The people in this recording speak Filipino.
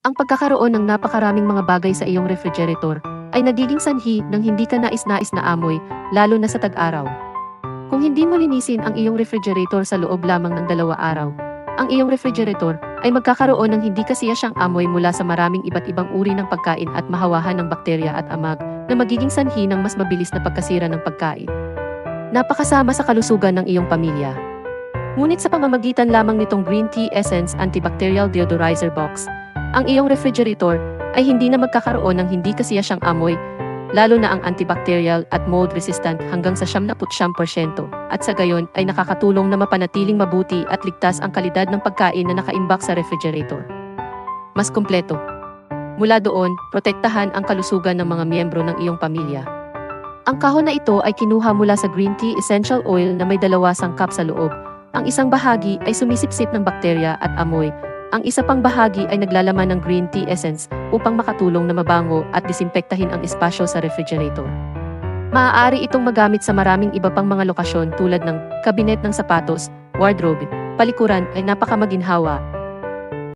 Ang pagkakaroon ng napakaraming mga bagay sa iyong refrigerator ay nagiging sanhi ng hindi ka nais-nais na amoy, lalo na sa tag-araw. Kung hindi mo linisin ang iyong refrigerator sa loob lamang ng 2 araw, ang iyong refrigerator ay magkakaroon ng hindi kasiyasyang amoy mula sa maraming iba't ibang uri ng pagkain at mahawahan ng bakterya at amag na magiging sanhi ng mas mabilis na pagkasira ng pagkain. Napakasama sa kalusugan ng iyong pamilya. Ngunit sa pamamagitan lamang nitong Green Tea Essence Antibacterial Deodorizer Box, ang iyong refrigerator ay hindi na magkakaroon ng hindi kasiyasyang amoy, lalo na ang antibacterial at mold-resistant hanggang sa 99%, at sa gayon ay nakakatulong na mapanatiling mabuti at ligtas ang kalidad ng pagkain na nakaimbak sa refrigerator. Mas kumpleto. Mula doon, protektahan ang kalusugan ng mga miyembro ng iyong pamilya. Ang kahon na ito ay kinuha mula sa green tea essential oil na may 2 sangkap sa loob. Ang isang bahagi ay sumisipsip ng bakterya at amoy. Ang isa pang bahagi ay naglalaman ng green tea essence upang makatulong na mabango at disimpektahin ang espasyo sa refrigerator. Maaari itong magamit sa maraming iba pang mga lokasyon tulad ng kabinet ng sapatos, wardrobe, palikuran ay napakamaginhawa